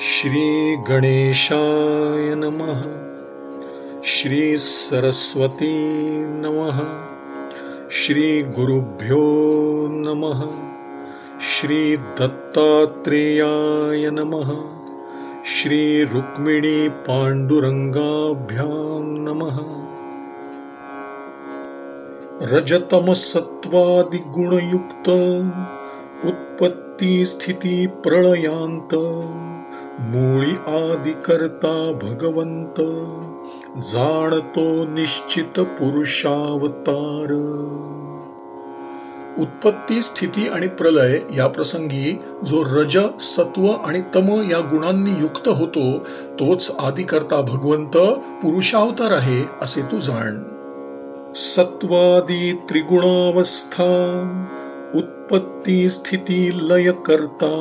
श्री गणेशाय नमः। श्री सरस्वती नमः। श्री गुरुभ्यो नमः। श्री दत्तात्रेयाय नमः। श्री रुक्मिणी पांडुरंगाभ्यां नमः। रजतम सत्वादि गुणयुक्त उत्पत्ति स्थिति प्रलयांत मूळी आदि करता भगवंत जाणतो निश्चित पुरुषावतार। उत्पत्ती स्थिती आणि प्रलय या प्रसंगी जो रज सत्व आणि तम या गुणांनी युक्त होतो तोच आदिकर्ता भगवंत पुरुषावतार आहे असे तू जाण। सत्वादी त्रिगुणावस्था उत्पत्ती स्थिती लय करता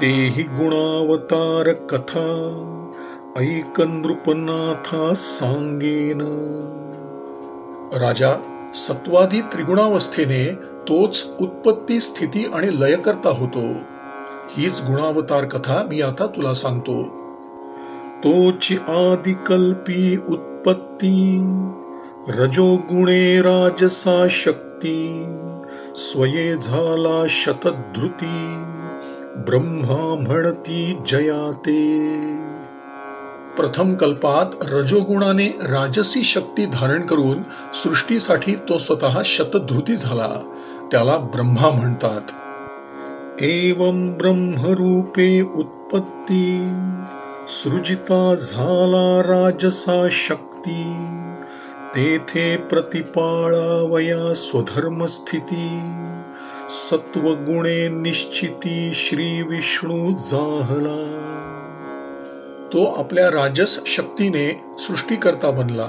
तेहि गुणावतार कथा ऐक नृपनाथा सांगेन। राजा, सत्वादी त्रिगुणावस्थेने तोच उत्पत्ती स्थिती आणि लय करता होतो। हीच गुणावतार कथा मी आता तुला सांगतो। तोची आदिकल्पी उत्पत्ती रजोगुणे राजसा शक्ती स्वये झाला शतधृती ब्रह्मा म्हणती जयाते। प्रथम कल्पात रजोगुणाने राजसी शक्ती धारण करून सृष्टीसाठी तो स्वतः शतधृती झाला, त्याला ब्रह्मा म्हणतात। एवं ब्रह्मरूपे उत्पत्ती सृजिता झाला राजसा शक्ती तेथे प्रतिपाळावया स्वधर्म स्थिती सत्वगुणे निश्चिती श्री विष्णू जाहला। तो आपल्या राजस शक्तीने सृष्टीकर्ता बनला।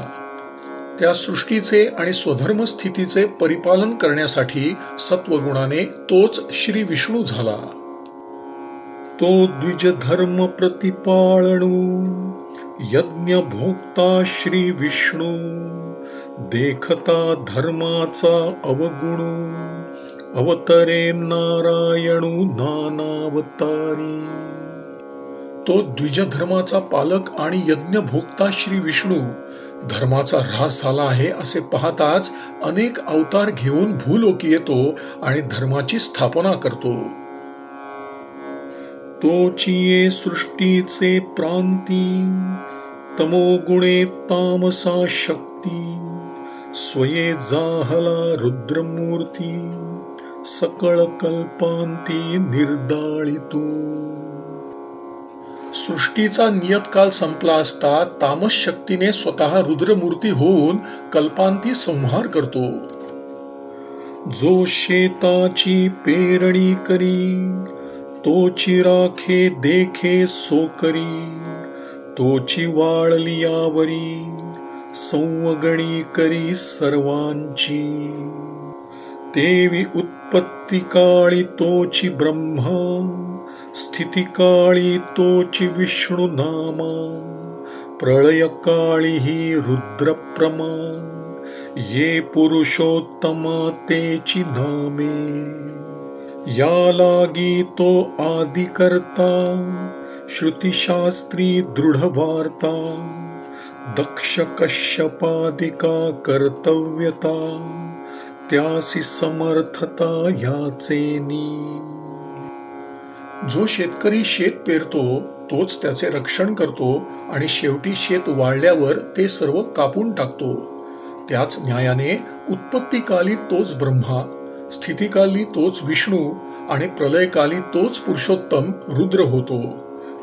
त्या सृष्टीचे आणि स्वधर्म स्थितीचे परिपालन करण्यासाठी सत्वगुणाने तोच श्री विष्णू झाला। तो द्विज धर्म प्रतिपाळणू यज्ञ भोक्ता श्री विष्णू देखता धर्माचा अवगुणू अवतरे नारायणू नानावतारी। तो द्विजधर्माचा पालक आणि यज्ञ भोक्ता श्री विष्णू धर्माचा ऱ्हास झाला आहे असे पाहताच अनेक अवतार घेऊन भूलोकी येतो आणि धर्माची स्थापना करतो। तोचिये सृष्टीचे प्रांती तमोगुणे तामसा शक्ती स्वये जाहला रुद्रमूर्ती सकळ कल्पांती निर्दाळितू। सृष्टीचा नियतकाल संपला असता तामस शक्तीने स्वतः रुद्रमूर्ती होऊन कल्पांती संहार करतो। जो शेताची पेरणी करी तोची राखे देखे सोकरी तोची वाळली यावरी संवगणी करी सर्वांची। देवी उत्पत्ती काळी तोची ब्रह्मा स्थिती काळी तोची विष्णू नामा प्रळय काळी ही रुद्रप्रमा ये पुरुषोत्तमा तेची नामे। या लागी तो आदि करता श्रुतिशास्त्री दृढ वार्ता दक्ष कश्यपादिका कर्तव्यता त्यासी समर्थता याचेनी। जो शेतकरी शेत पेरतो तोच त्याचे रक्षण करतो आणि शेवटी शेत वाळल्यावर ते सर्व कापून टाकतो। त्याच न्यायाने उत्पत्तीकाली तोच ब्रह्मा स्थितीकाली तोच विष्णू आणि प्रलयकाली तोच पुरुषोत्तम रुद्र होतो।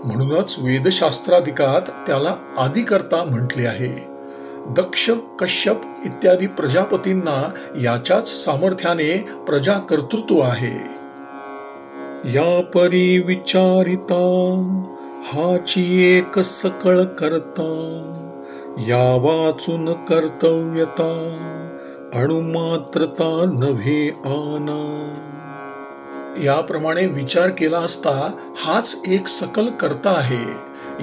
म्हणूनच वेदशास्त्राधिकात त्याला आदिकर्ता म्हटले आहे। दक्ष कश्यप इत्यादी प्रजापतींना याच्याच सामर्थ्याने प्रजाकर्तृत्व आहे। या परी विचारिता हाची एक सकळ करता या वाचून कर्तव्यता अणुमात्रता नव्हे आना। याप्रमाणे विचार केला असता हाच एक सकल कर्ता आहे,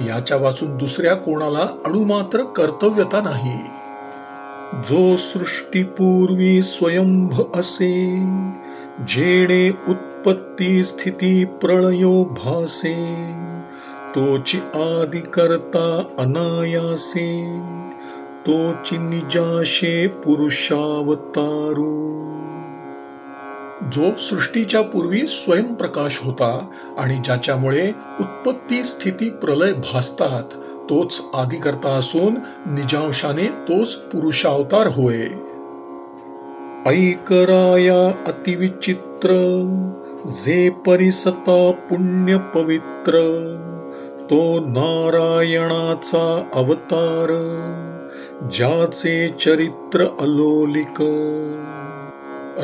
याच्या वाचून दुसऱ्या कोणाला अणुमात्र कर्तव्यता नाही। जो सृष्टीपूर्वी स्वयंभ असे जेणे उत्पत्ती स्थिती प्रलयो भासे तोची आदि करता अनायासे, तोची निजाशे पुरुषावतारू. जो सृष्टीच्या पूर्वी स्वयंप्रकाश होता आणि ज्याच्यामुळे उत्पत्ती स्थिती प्रलय भासतात, तोच आदिकर्ता असून निजांशाने तोच पुरुषावतार होय. ऐकराया अतिविचित्र, जे परिसता पुण्य पवित्र, तो नारायणाचा अवतार, ज्याचे चरित्र अलोलिक.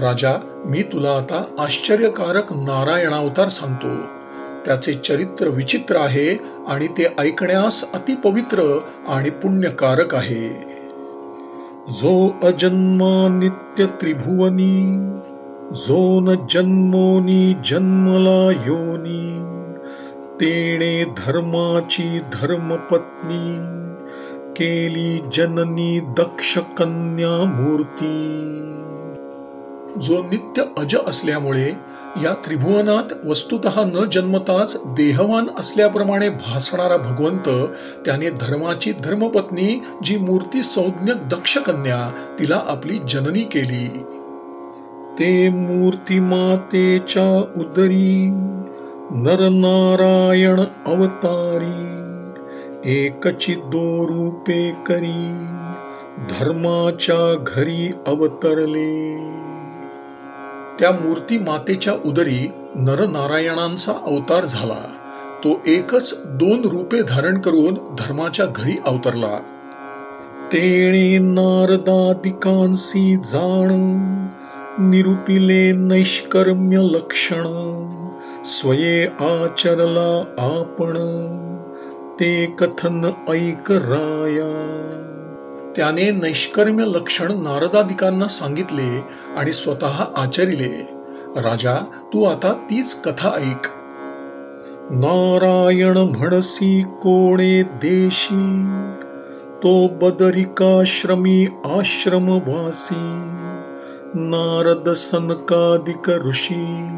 राजा, मी तुला आता आश्चर्यकारक नारायणावतार सांगतो. त्याचे चरित्र विचित्र आहे आणि ते ऐकण्यास अतिपवित्र आणि पुण्यकारक आहे. जो अजन्मा नित्य त्रिभुवनी, जो न जन्मोनी जन्मला योनी, तेणे धर्माची धर्मपत्नी, केली जननी दक्ष कन्या मूर्ती. जो नित्य अज असल्यामुळे या त्रिभुवनात वस्तुतः न जन्मताच देहवान असल्याप्रमाणे भासणारा भगवंत, त्याने धर्माची धर्मपत्नी जी मूर्ती संज्ञक दक्ष कन्या, तिला आपली जननी केली. ते मूर्ती मातेच्या उदरी, नरनारायण अवतारी, एकची दो रूपे करी, धर्माच्या घरी अवतरले. त्या मूर्ती मातेच्या उदरी नरनारायणांचा अवतार झाला. तो एकच दोन रूपे धारण करून धर्माच्या घरी अवतरला. तेणे नारदादिकांसी जाण, निरूपिले नैष्कर्म्य लक्षण, स्वये आचरला आपण, ते कथन ऐक राया. त्याने नैष्कर्म्य लक्षण नारदादिकांना सांगितले आणि स्वतः आचरिले. राजा, तू आता तीच कथा ऐक. नारायण म्हणसी कोणे देशी, तो बदरिकाश्रमी आश्रमवासी, नारद सनकादिक ऋषी,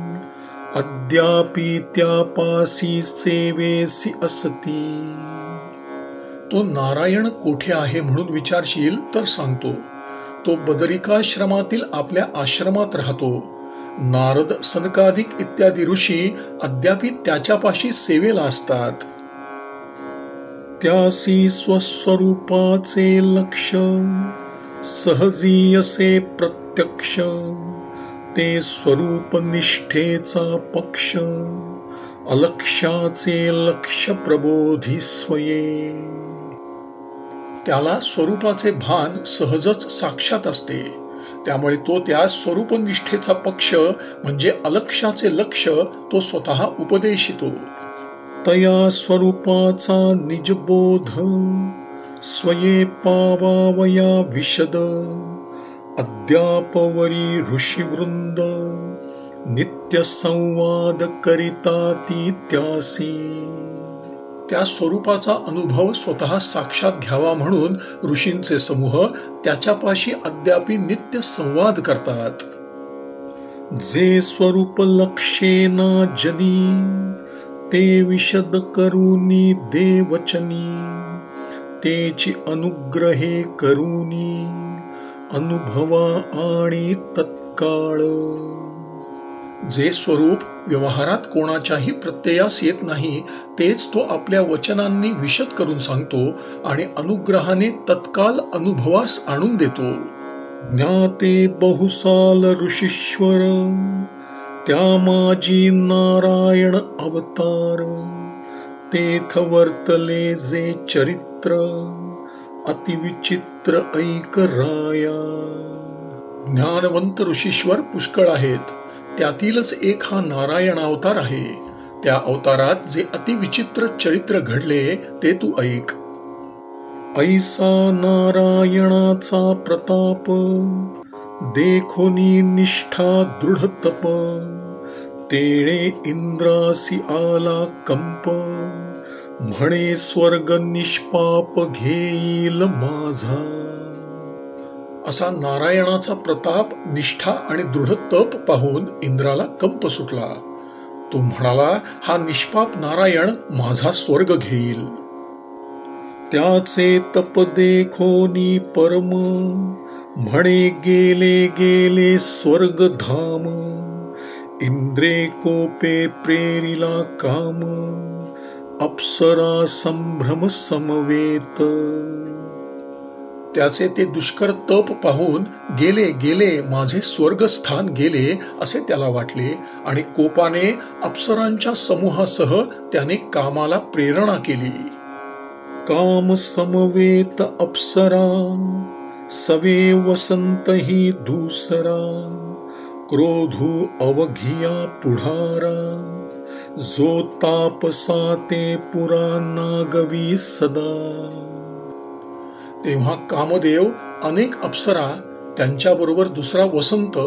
अद्यापि त्यापासी सेवेसी असती. तो नारायण कोठे आहे म्हणून विचारशील तर सांगतो. तो बदरिकाश्रमातील आपल्या आश्रमात राहतो. नारद सनकादिक इत्यादी ऋषी अद्यापि त्याच्यापाशी सेवेला असतात. त्यासी स्वस्वरूपाचे लक्ष, सहजीयसे प्रत्यक्ष, ते स्वरूप निष्ठेचा पक्ष, अलक्ष्याचे लक्ष प्रबोधी स्वये. त्याला स्वरूपाचे भान सहजच साक्षात असते, त्यामुळे तो त्या स्वरूपनिष्ठेचा पक्ष म्हणजे अलक्ष्याचे लक्ष तो स्वतः उपदेशितो. तया स्वरूपाचा निजबोध, स्वये पावावया विशद, अद्यापवरी ऋषीवृंद, नित्य संवाद करिता ती त्यासी. त्या स्वरूपाचा अनुभव स्वतः साक्षात घ्यावा म्हणून ऋषींचे समूह त्याच्यापाशी अद्यापि नित्य संवाद करतात. जे स्वरूप लक्षेना जनी, ते विशद करूनी देवचनी, तेची अनुग्रहे करूनी, अनुभवा आणि तत्काळ. जे स्वरूप व्यवहारात कोणाच्याही प्रत्ययास येत नाही, तेच तो आपल्या वचनांनी विशद करून सांगतो आणि अनुग्रहाने तत्काल अनुभवास आणून देतो. ज्ञाते बहुसाल ऋषीश्वर, त्या माझी नारायण अवतार, तेथ वर्तले जे चरित्र, अतिविचित्र ऐक राया. ज्ञानवंत ऋषीश्वर पुष्कळ आहेत, त्यातीलच एक हा नारायण अवतार आहे. त्या अवतारात जे अतिविचित्र चरित्र घडले ते तू ऐक. ऐसा नारायणाचा प्रताप, देखोनी निष्ठा दृढ तप, तेणे इंद्रासी आला कंप, म्हणे स्वर्ग निष्पाप घेईल माझा. असा नारायणाचा प्रताप, निष्ठा आणि दृढ तप पाहून इंद्राला कंप सुटला. तो म्हणाला, हा निष्पाप नारायण माझा स्वर्ग घेईल. त्याचे तप देखोनी परम, म्हणे गेले गेले स्वर्गधाम. इंद्रे कोपे प्रेरिला काम, अप्सरा संभ्रम समवेत. त्याचे ते दुष्कर तप पाहून गेले गेले माझे स्वर्गस्थान गेले असे त्याला वाटले आणि कोपाने अप्सरांच्या समूहासह त्याने कामाला प्रेरणा केली. काम समवेत अप्सरा, सवे वसंत ही दुसरा. क्रोधू अवघिया पुढारा, जो तापसाते पुरा नागवी सदा. तेव्हा कामदेव, अनेक अप्सरा, त्यांच्याबरोबर दुसरा वसंत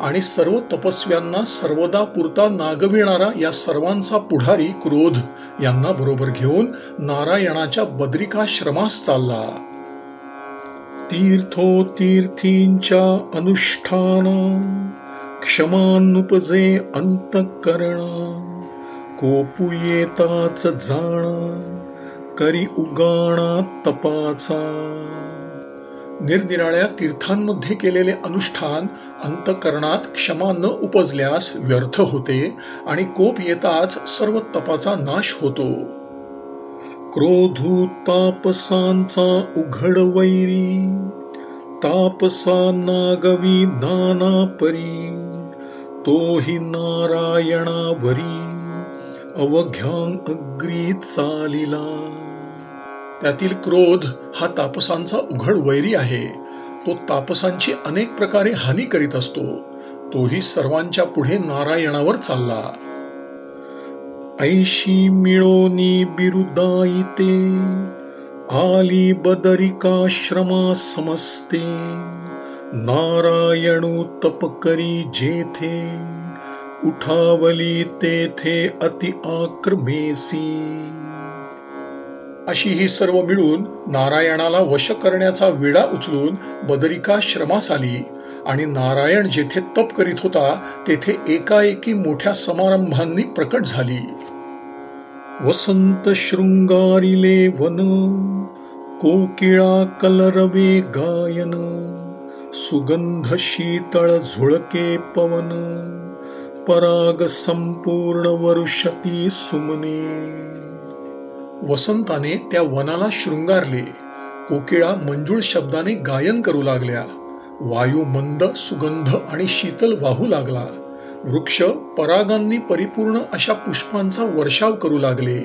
आणि सर्व तपस्व्यांना सर्वदा पुरता नागविणारा या सर्वांचा पुढारी क्रोध यांना बरोबर घेऊन नारायणाच्या बद्रिकाश्रमास चालला. तीर्थोतीर्थींच्या अनुष्ठाना, क्षमानुपजे अंतःकरणा. कोपू येताच जाणा, करी उगाणा तपाचा. निरनिराळ्या तीर्थांमध्ये केलेले अनुष्ठान अंतःकरणात क्षमा न उपजल्यास व्यर्थ होते आणि कोप येताच सर्व तपाचा नाश होतो. क्रोधू तापसांचा उघड वैरी, तापसा नागवी नाना परी. तोही नारायणावरी, अवघ्यां अग्री चालिला. त्यातील क्रोध हा तापसांचा उघड वैरी आहे. तो तापसांची अनेक प्रकारे हानी करीत असतो. तोही सर्वांच्या पुढे नारायणावर चालला. ऐशी मिळोनी बिरुदाईते, आली बदरिकाश्रमा समस्ते. नारायणू तप करी जेथे, उठावली तेथे अति आक्रमेसी. अशी ही सर्व मिळून नारायणाला वश करण्याचा विडा उचलून बदरिकाश्रमास आली आणि नारायण जेथे तप करीत होता तेथे एकाएकी मोठ्या समारंभांनी प्रकट झाली. वसंत शृंगारिले वन, कोकिळा कलरवे गायन. सुगंध शीतळ झुळके पवन, पराग संपूर्ण वरुषती सुमने. वसंताने त्या वनाला शृंगारले. कोकिळा मंजूळ शब्दाने गायन करू लागल्या. वायू मंद सुगंध आणि शीतल वाहू लागला. वृक्ष परागांनी परिपूर्ण अशा पुष्पांचा वर्षाव करू लागले.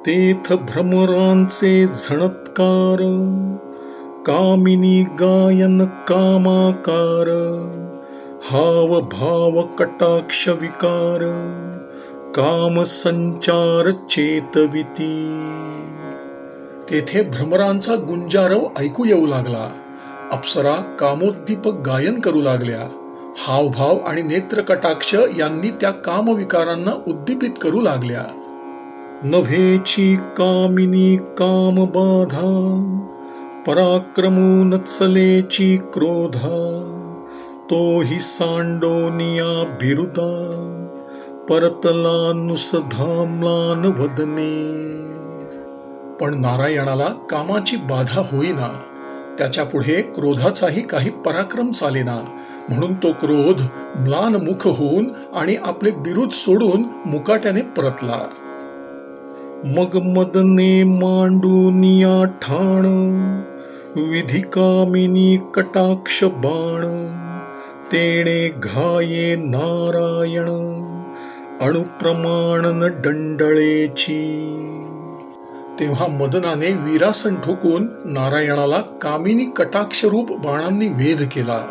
तेथ भ्रमरांचे झणत्कार, कामिनी गायन कामाकार. हाव भाव कटाक्ष विकार, काम संचार चेतविती. तेथे भ्रमरांचा गुंजारव ऐकू येऊ लागला. अप्सरा कामोद्दीपक गायन करू लागल्या. हावभाव आणि नेत्रकटाक्ष यांनी त्या कामविकारांना उद्दीपित करू लागल्या. नभेची कामिनी कामबाधा, पराक्रमून चलेची क्रोधा. तोही सांडोनिया बिरुदा, परतला नुसधाम्लान वदने. पण नारायणाला कामाची बाधा होईना. त्याच्या पुढे क्रोधाचाही काही पराक्रम चालेना. म्हणून तो क्रोध म्लान मुख होऊन आणि आपले बिरुद सोडून मुकाट्याने परतला. मग मदने मांडूनिया ठाण, विधिकामिनी कटाक्ष बाण. तेणे घाये नारायण, अणुप्रमाणन दंडळेची. तेव्हा मदनाने वीरासन ठोकून नारायणाला कामिनी कटाक्षरूप बाणांनी वेध केला.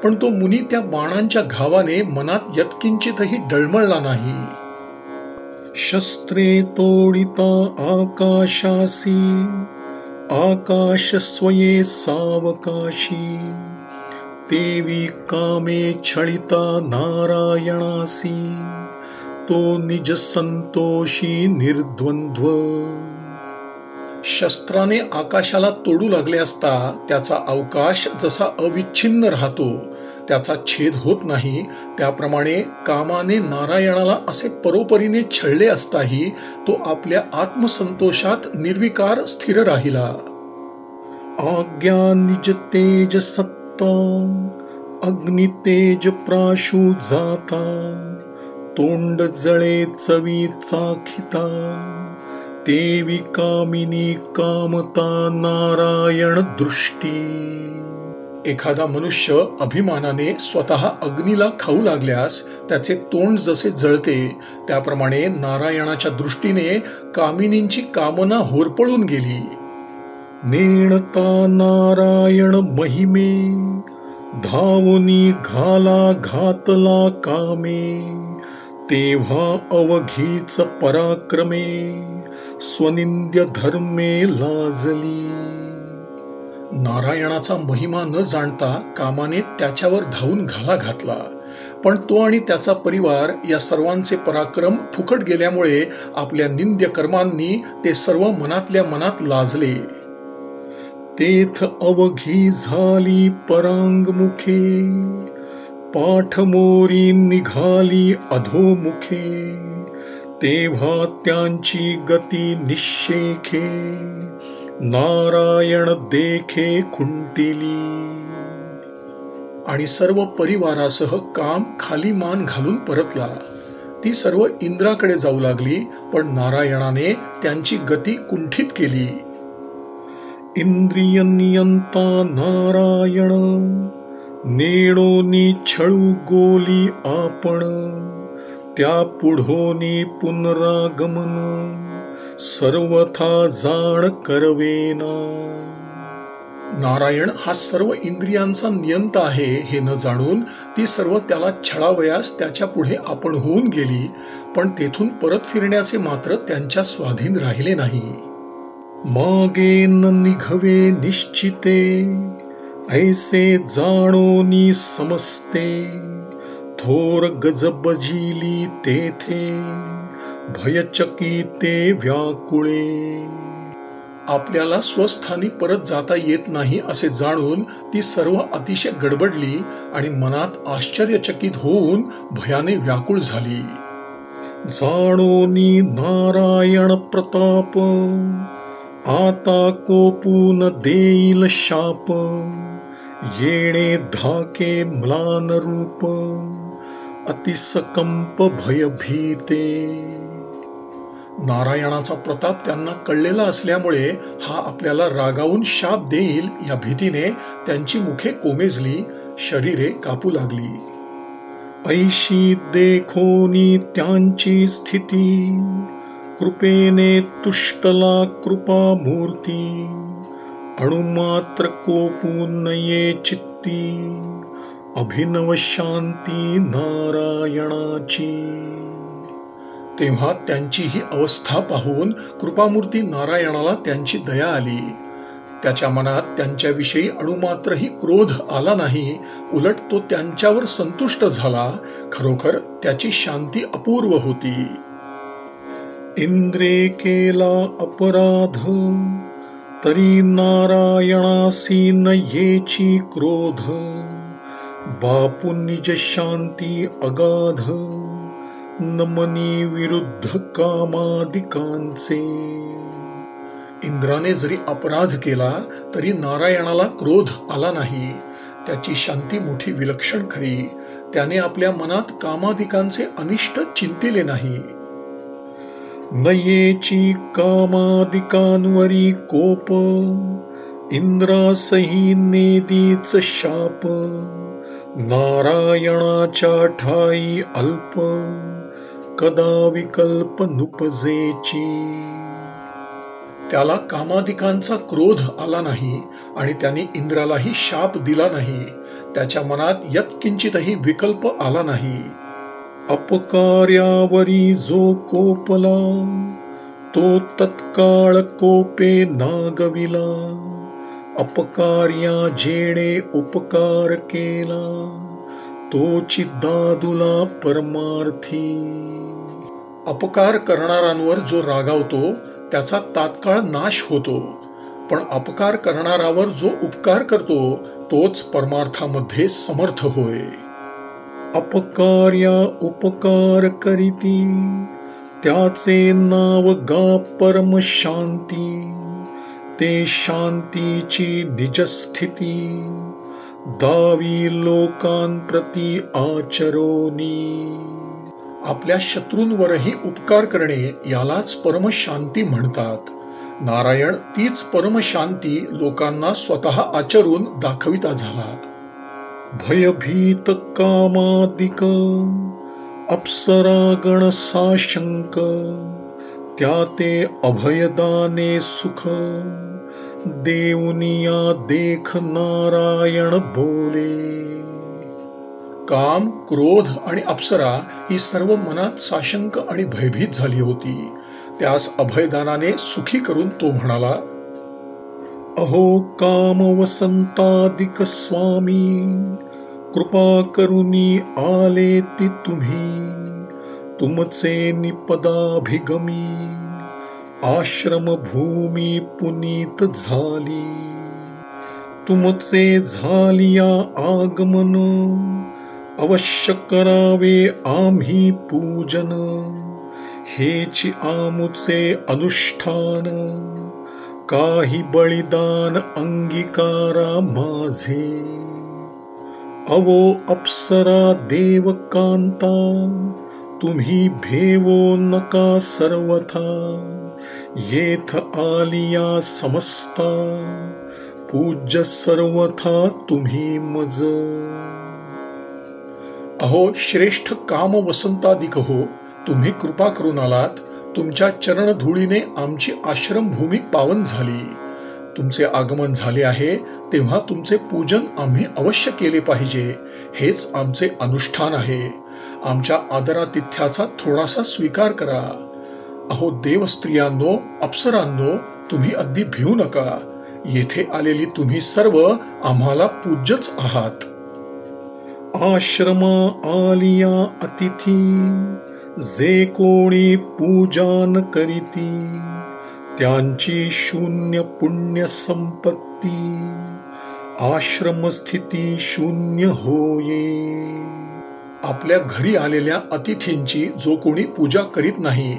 पण तो मुनी त्या बाणांच्या घावाने मनात यत्किंचितही डळमळला नाही. शस्त्रे तोडिता आकाशासी, आकाश स्वये सावकाशी. तेवी कामे छळिता नारायणासी, तो निज संतोषी निर्द्वंद्व. शस्त्राने आकाशाला तोडू लागले असता त्याचा अवकाश जसा अविच्छिन्न राहतो त्याचा छेद होत नाही, त्याप्रमाणे कामाने नारायणाला असे परोपरीने छळले असताही तो आपल्या आत्मसंतोषात निर्विकार स्थिर राहिला. आज्ञा निज तेज सत्ता अग्नि तेज प्राशु जाता, तोंड जळे चवी चाखिता, तेवी कामिनी कामता नारायण दृष्टी. एखादा मनुष्य अभिमानाने स्वतः अग्नीला खाऊ लागल्यास त्याचे तोंड जसे जळते, त्याप्रमाणे नारायणाच्या दृष्टीने कामिनींची कामना होरपळून गेली. नेणता नारायण महिमे, धावुनी घाला घातला कामे, तेव्हा अवघीच पराक्रमे, स्वनिंद्य धर्मे लाजली. नारायणाचा महिमा न जाणता कामाने त्याच्यावर धावून घाला घातला, पण तो आणि त्याचा परिवार या सर्वांचे पराक्रम फुकट गेल्यामुळे आपल्या निंद्य कर्मांनी ते सर्व मनातल्या मनात लाजले. तेथ अवघी झाली परांगमुखे, पाठमोरी निघाली अधोमुखे, तेव्हा त्यांची गती निश्शेखे, नारायण देखे खुंटिली. आणि सर्व परिवारासह काम खाली मान घालून परतला. ती सर्व इंद्राकडे जाऊ लागली, पण नारायणाने त्यांची गती कुंठित केली. इंद्रिय नियंता नारायण, नेणोनी छळू गोली आपण, त्या पुढोनी पुनरागमन, सर्वथा जाण करवेना. नारायण हा सर्व इंद्रियांचा नियंता आहे हे न जाणून ती सर्व त्याला छळावयास त्याच्या पुढे आपण होऊन गेली, पण तेथून परत फिरण्याचे मात्र त्यांच्या स्वाधीन राहिले नाही. मागे न निघवे निश्चिते, ऐसे जाणोनी समजते, थोर गजबजिली तेथे, भयचकिते व्याकुळे. आपल्याला स्वस्थानी परत जाता येत नाही असे जाणून ती सर्व अतिशय गडबडली आणि मनात आश्चर्यचकित होऊन भयाने व्याकुळ झाली. जाणोनी नारायण प्रताप, आता कोपून देईल शाप, येणे धाके म्लान रूप, अतिसकंप भयभीते. नारायणाचा प्रताप त्यांना कळलेला असल्यामुळे हा आपल्याला रागावून शाप देईल या भीतीने त्यांची मुखे कोमेजली, शरीरे कापू लागली. ऐशी देखोनी त्यांची स्थिती, कृपेने तुष्टला कृपामूर्ती, अणुमात्र कोपून नये चित्ती, अभिनव शांती नारायणाची. तेव्हा त्यांची ही अवस्था पाहून कृपामूर्ती नारायणाला त्यांची दया आली. त्याच्या मनात त्यांच्याविषयी अणुमात्रही क्रोध आला नाही, उलट तो त्यांच्यावर संतुष्ट झाला. खरोखर त्याची शांती अपूर्व होती. इंद्रे केला अपराध, तरी नारायणासी न येची क्रोध, बापू निज शांती अगाध, नमनी विरुद्ध कामादिकांचे. इंद्राने जरी अपराध केला तरी नारायणाला क्रोध आला नाही. त्याची शांती मोठी विलक्षण खरी. त्याने आपल्या मनात कामादिकांचे अनिष्ट चिंतिले नाही. नयेची कामादिकांवरी कोप, इंद्रासही नेदीच शाप, नारायणाच्या ठाई अल्प, कदा विकल्प नुपजेची. त्याला कामादिकांचा क्रोध आला नाही आणि त्याने इंद्रालाही शाप दिला नाही. त्याच्या मनात यत्किंचितही विकल्प आला नाही. अपकार्यावरी जो कोपला, तो तत्काळ कोपे नागविला, अपकार्या जेणे उपकार केला, तोची दादुला परमार्थी. अपकार करणाऱ्यांवर जो रागावतो त्याचा तात्काळ नाश होतो, पण अपकार करणारावर जो उपकार करतो तोच परमार्थामध्ये समर्थ होय. अपकार्या उपकार करीती त्याचे नाव गा परम शांती. ते शांतीची निजस्थिती दावी लोकांप्रती आचरोनी. आपल्या शत्रूंवरही उपकार करणे यालाच परमशांती म्हणतात. नारायण तीच परमशांती लोकांना स्वतः आचरून दाखविता झाला. भयभीत कामादिक अप्सरागण साशंक त्या ते अभयदाने सुख देऊनिया देख नारायण बोले. काम, क्रोध आणि अप्सरा ही सर्व मनात साशंक आणि भयभीत झाली होती. त्यास अभयदानाने सुखी करून तो म्हणाला, अहो काम वसंतादिक स्वामी कृपा करुनी आले ती तुम्ही. तुमचे निपदाभिगमी आश्रम भूमी पुनीत झाली. तुमचे झालिया आगमन अवश्य करावे आम्ही पूजन. हेची आमुचे अनुष्ठान काही बलिदान अंगीकारा माझे. अवो अप्सरा देवकांता तुम्ही भेवो नका सर्वथा. येथ आलिया समस्ता पूज्य सर्वथा तुम्ही मज. अहो श्रेष्ठ काम वसंतादिक हो, तुम्ही कृपा करून आलात. तुमच्या चरणधुळीने आमची आश्रमभूमी पावन झाली. तुमचे आगमन झाले आहे तेव्हा तुमचे पूजन आम्ही अवश्य केले पाहिजे. हेच आमचे अनुष्ठान आहे. आमच्या आदरातिथ्याचा थोडासा स्वीकार करा. अहो देवस्त्रियांनो, अप्सरांनो, तुम्ही अगदी भिवू नका. येथे आलेली तुम्ही सर्व आम्हाला पूज्यच आहात. आश्रमा आलिया अतिथी जे कोणी पूजन करीती त्यांची शून्य पुण्य संपत्ती आश्रमस्थिती शून्य होये. आपल्या घरी आलेल्या अतिथींची जो कोणी पूजा करीत नाही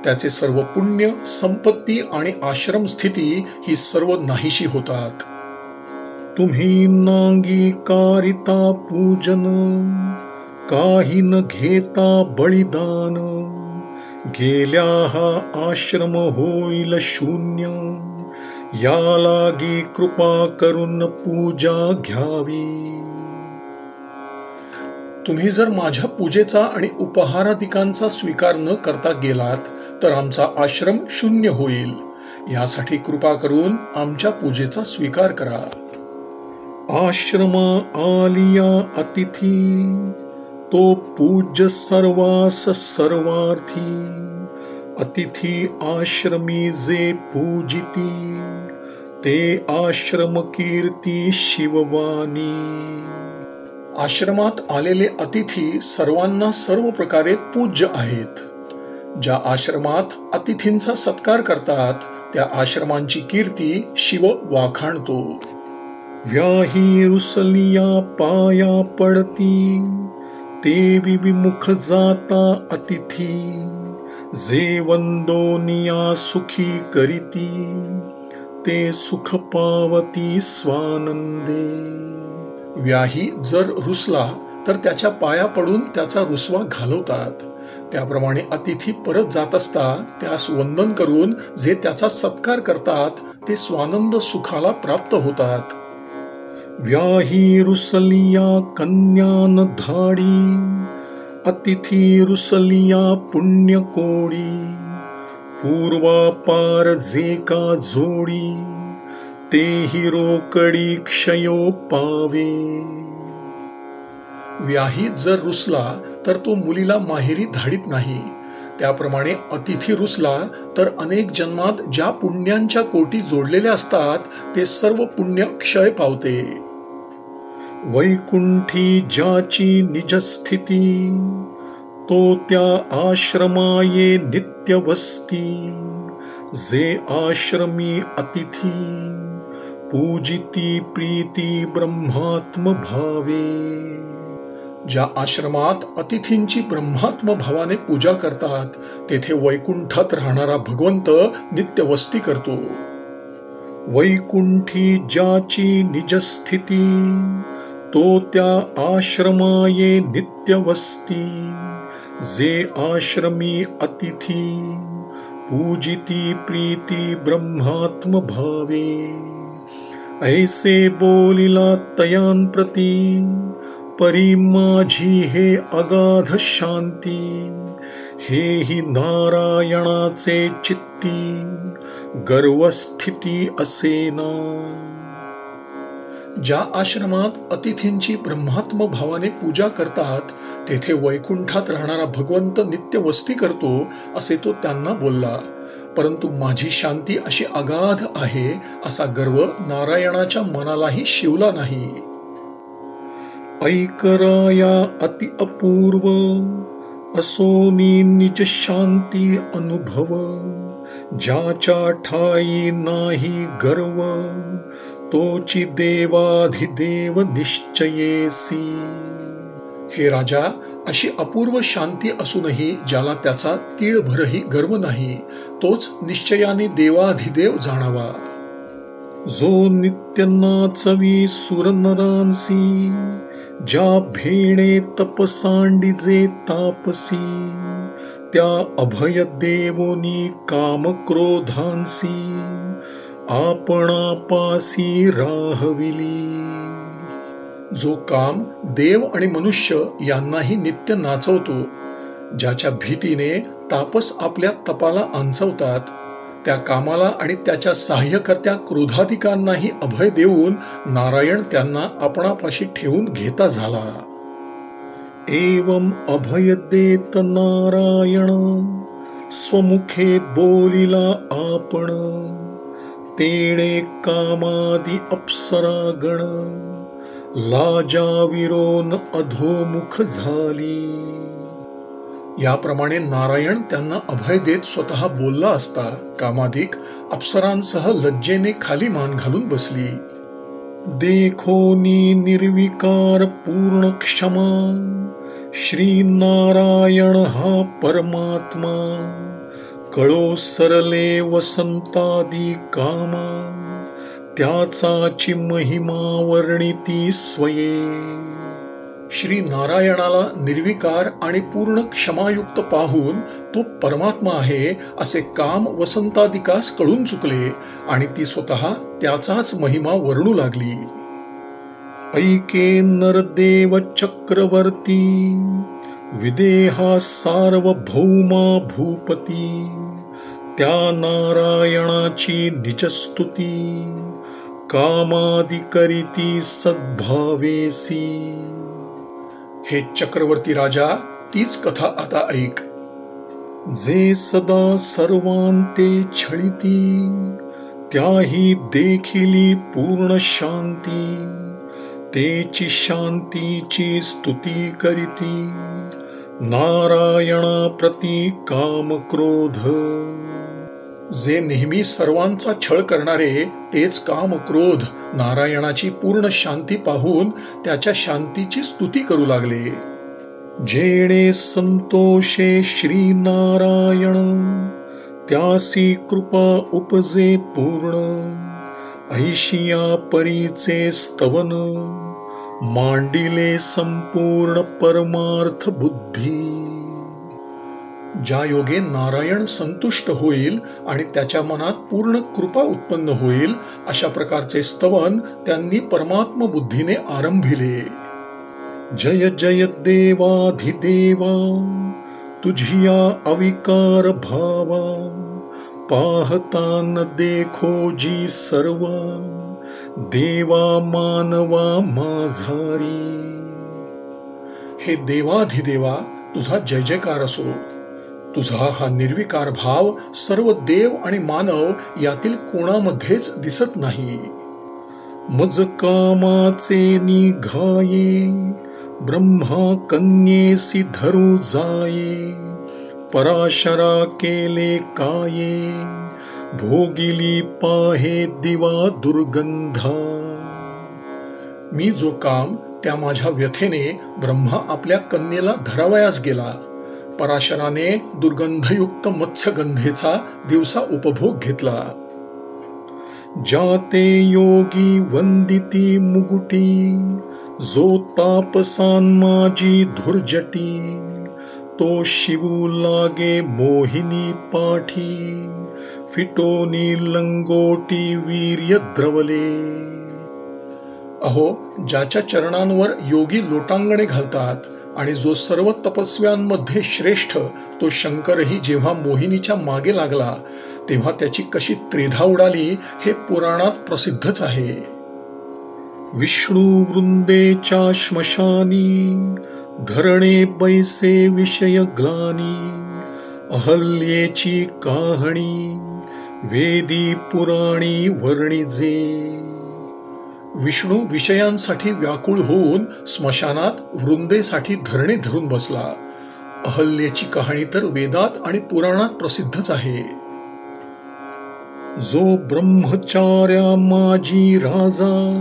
त्याचे सर्व पुण्य, संपत्ती आणि आश्रम स्थिती ही सर्व नाहीशी होतात. तुम्ही नांगीकारिता पूजन काही न घेता बलिदान. गेल्या हा आश्रम होईल शून्य. या लागी कृपा करून पूजा घ्यावी. तुम्ही जर माझ्या पूजेचा आणि उपहारादिकांचा स्वीकार न करता गेलात तर आमचा आश्रम शून्य होईल. यासाठी कृपा करून आमच्या पूजेचा स्वीकार करा. आश्रमा आलिया अतिथी तो पूज्य सर्वास सर्वार्थी. अतिथी आश्रमी जे पूजिती ते आश्रम कीर्ती शिववाणी. आश्रमात आलेले अतिथी सर्वांना सर्व प्रकारे पूज्य आहेत. ज्या आश्रमात अतिथींचा सत्कार करतात त्या आश्रमांची कीर्ती शिव वाखाणतो. व्याही रुसलिया पाया पडती देवी विमुख जाता अतिथी. जे वंदोनिया सुखी करीती ते सुख पावती स्वानंदे. व्याही जर रुसला तर त्याच्या पाया पडून त्याचा रुसवा घालवतात. त्याप्रमाणे अतिथी परत जात असता त्यास वंदन करून जे त्याचा सत्कार करतात ते स्वानंद सुखाला प्राप्त होतात. व्याही रुसलिया कन्यान धाडी अतिथी रुसलिया पुण्य कोडी. पूर्वापार जे का जोडी तेही रोकडी क्षयो पावे. व्याही जर रुसला तर तो मुलीला माहेरी धाडीत नाही. त्याप्रमाणे अतिथी रुसला तर अनेक जन्मात ज्या पुण्यांच्या कोटी जोडलेल्या असतात ते सर्व पुण्य क्षय पावते. वैकुंठी ज्याची निजस्थिती तो त्या आश्रमाये नित्य वस्ती. जे आश्रमी अतिथी पूजिती प्रीती ब्रह्मात्म भावे. ज्या आश्रमात अतिथींची ब्रह्मात्म भावाने पूजा करतात तेथे वैकुंठात राहणारा भगवंत नित्य वस्ती करतो. वैकुंठी ज्याची निजस्थिती तो त्या आश्रमाये नित्य वस्ती. जे आश्रमी अतिथी पूजिती प्रीती ब्रह्मात्म भावे. ऐसे बोलिला तयान प्रती परी माझी हे अगाध शांती. हे ही नारायणाचे चित्ती गर्वस्थिती असेना. ज्या आश्रमात अतिथींची ब्रह्मात्म भावाने पूजा करतात तेथे वैकुंठात राहणारा भगवंत नित्य वस्ती करतो असे तो त्यांना बोलला. परंतु माझी शांती अशी अगाध आहे असा गर्व नारायणाच्या मनालाही शिवला नाही. ऐकराया अति अपूर्व असोनी निज शांती अनुभव. ज्याच्या ठाई नाही गर्व तोची देवाधिदेव निश्चयेसी. हे राजा, अशी अपूर्व शांती असूनही ज्याला त्याचा तीळभरही गर्व नाही तोच निश्चयाने देवाधिदेव जाणावा. जो नित्य नाचवी सुरनरांसी ज्या भेणे तपसांडिजे तापसी. त्या अभय देवोनी कामक्रोधांसी आपणापासी राहविली. जो काम देव आणि मनुष्य यांनाही नित्य नाचवतो, ज्याच्या भीतीने तापस आपल्या तपाला अंचवतात, त्या कामाला आणि त्याच्या सहाय्यकर्त्या क्रोधाधिकांनाही अभय देऊन नारायण त्यांना आपणापाशी ठेवून घेता झाला. एवं अभय देत नारायण स्वमुखे बोलिला आपण. तेणे कामादी अप्सरागण लाजाविरोन अधोमुख झाली. याप्रमाणे नारायण त्यांना अभय देत स्वतः बोलला असता कामाधिक अप्सरांसह लज्जेने खाली मान घालून बसली. देखोनी निर्विकार पूर्ण क्षमा श्री नारायण हा परमात्मा. कळो सरले वसंतादी कामा त्याचाची महिमा वर्णिती स्वये. श्री नारायणाला निर्विकार आणि पूर्ण क्षमायुक्त पाहून तो परमात्मा आहे असे काम वसंतादिकास कळून चुकले आणि ती स्वतः त्याचाच महिमा वर्णू लागली. ऐके नरदेव चक्रवर्ती विदेहा सार्वभौमा भूपती. त्या नारायणाची निजस्तुती कामादि करीती सद्भावेसी. हे चक्रवर्ती राजा, तीच कथा आता ऐक. जे सदा सर्वांते छळिती त्याही देखिली पूर्ण शांती. तेची शांतीची स्तुती करीती नारायणा प्रति काम क्रोध. जे नेहमी सर्वांचा छळ करणारे तेच काम क्रोध नारायणाची पूर्ण शांती पाहून त्याच्या शांतीची स्तुती करू लागले. जेणे संतोषे श्री नारायण त्यासी कृपा उपजे पूर्ण. ऐशिया परीचे स्तवन मांडिले संपूर्ण परमार्थ बुद्धी. ज्या योगे नारायण संतुष्ट होईल आणि त्याच्या मनात पूर्ण कृपा उत्पन्न होईल अशा प्रकारचे स्तवन त्यांनी परमात्म बुद्धीने आरंभिले. जय जय देवाधिदेवा तुझिया अविकार भावा. पाहता न देखो जी सर्वा देवा मानवा माझारी. हे देवाधिदेवा, तुझा जय जयकार असो. तुझा हा निर्विकार भाव सर्व देव आणि मानव यातील कोणामध्येच दिसत नाही. मज कामाचे निघाये ब्रह्मा कन्येसी धरू जाये. पराशरा केले काये भोगिली पाहे दिवा दुर्गंधा. मी जो काम त्या माझ्या व्यथेने ब्रह्मा आपल्या कन्येला धरावयास गेला, पराशराने दुर्गंधयुक्त मत्स्यगंधेचा दिवसा उपभोग घेतला. जाते योगी वंदिती मुगुटी, जो तापसान माझी धुर्जटी, तो शिवू लागे मोहिनी पाठी, फिटोनी लंगोटी वीर्य द्रवले. अहो, ज्याच्या चरणांवर योगी लोटांगणे घालतात आणि जो सर्व तपस्व्यांमध्ये श्रेष्ठ, तो शंकरही जेव्हा मोहिनीच्या मागे लागला तेव्हा त्याची कशी त्रेधा उडाली हे पुराणात प्रसिद्धच आहे. विष्णू वृंदेच्या श्मशानी, धरणे बैसे विषय ग्लानी, अहल्येची काहणी वेदी पुराणी वर्णिजे. विष्णू विषयांसाठी व्याकुळ होऊन स्मशानात वृंदेसाठी धरणे धरून बसला. अहल्येची कहाणी तर वेदात आणि पुराणात प्रसिद्धच आहे. जो ब्रह्मचार्या माझी राजा,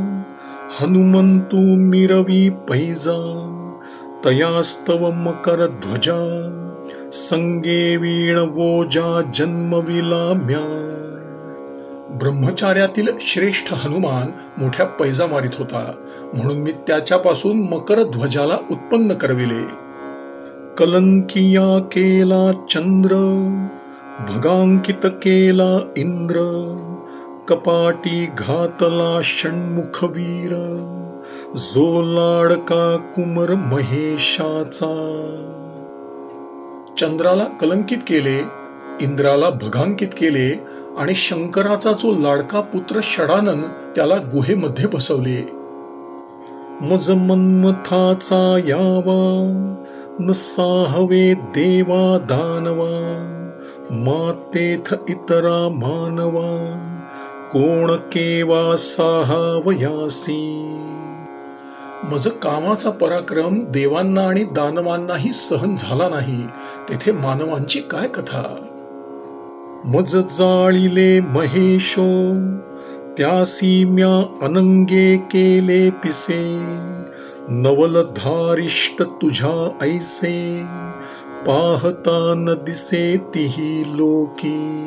हनुमंतू मिरवी पैजा, तयास्तव मकर ध्वजा, संगे वीण वोजा जन्मविला म्या. ब्रह्मचार्यातील श्रेष्ठ हनुमान मोठ्या पैजा मारित होता, म्हणून मी त्याच्यापासून मकर ध्वजाला उत्पन्न करविले. कलंकिया केला चंद्र, भगांकित केला इंद्र, कपाटी घातला षण्मुख वीर, जो लाडका कुमर महेशाचा. चंद्राला कलंकित केले, इंद्राला भगांकित केले आणि शंकराचा जो लाडका पुत्र षडानन त्याला गुहेमध्ये बसवले. मज मन्मथाचा यावा, न साहवे देवा दानवा, मातेथ इतरा मानवा, कोण केवा साहावयासी. मज कामाचा पराक्रम देवांना आणि दानवांनाही सहन झाला नाही, तेथे मानवांची काय कथा. मज जाळिले महेशो, त्यासी म्या अनंगे केले पिसे, नवल धारिष्ट तुझ्या ऐसे, पाहता न दिसे तिही लोकी.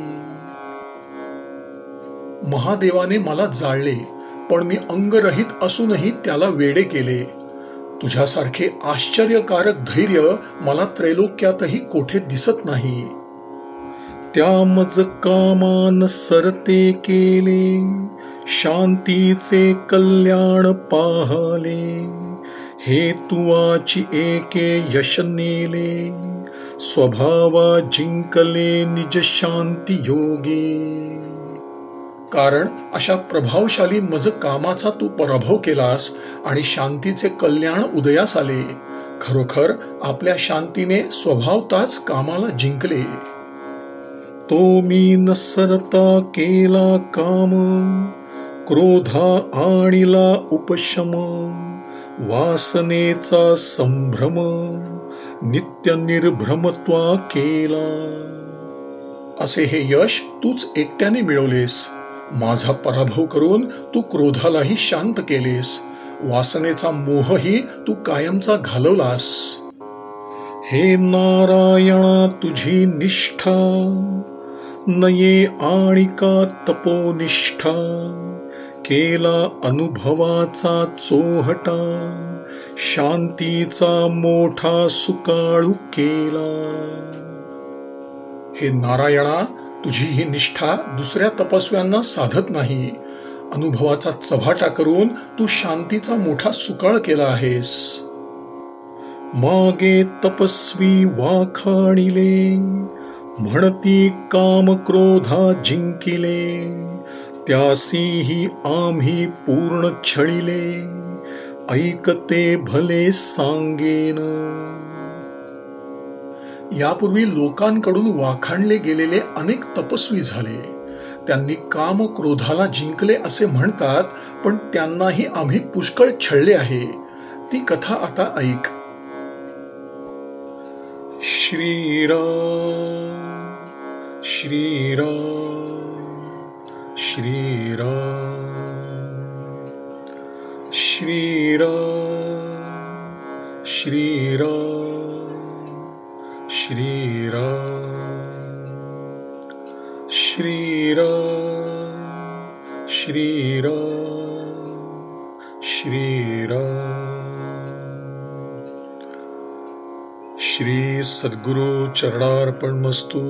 महादेवाने मला जाळले, पण मी अंगरहित असूनही त्याला वेडे केले. तुझ्यासारखे आश्चर्यकारक धैर्य मला त्रैलोक्यातही कोठे दिसत नाही. त्या मज कामान सरते केले, शांतीचे कल्याण पाहले, हे तुवाची एके यश नेले, स्वभावा जिंकले निज शांती योगे. कारण अशा प्रभावशाली मज कामाचा तू पराभव केलास आणि शांतीचे कल्याण उदयास आले. खरोखर आपल्या शांतीने स्वभावताच कामाला जिंकले. तो मी न सरता केला काम, क्रोधा आणिला उपशम, वासनेचा संभ्रम, नित्य निर्भ्रमत्वा केला. असे हे यश तूच एकट्याने मिळवलेस. माझा पराभव करून तू क्रोधालाही शांत केलेस, वासनेचा मोहही तू कायमचा घालवलास. हे नारायणा तुझी निष्ठा, नये आणिका तपोनिष्ठा, केला अनुभवाचा चोहटा, शांतीचा मोठा सुकाळू केला. हे नारायणा, तुझी ही निष्ठा दुसऱ्या तपस्व्यांना साधत नाही. अनुभवाचा चव्हाटा करून तू शांतीचा मोठा सुकाळ केला आहेस. मागे तपस्वी वाखाणिले, म्हणती काम क्रोधा जिंकिले, त्यासीही आम्ही पूर्ण छळिले, ऐकते भले सांगेन. यापूर्वी लोकांकडून वाखाणले गेलेले अनेक तपस्वी झाले. त्यांनी काम क्रोधाला जिंकले असे म्हणतात, पण त्यांनाही आम्ही पुष्कळ छळले आहे. ती कथा आता ऐक. श्रीराम श्रीराम श्रीराम श्रीराम श्रीराम श्रीराम श्रीराम श्रीराम श्रीराम। श्री सद्गुरु चरणार्पणमस्तु।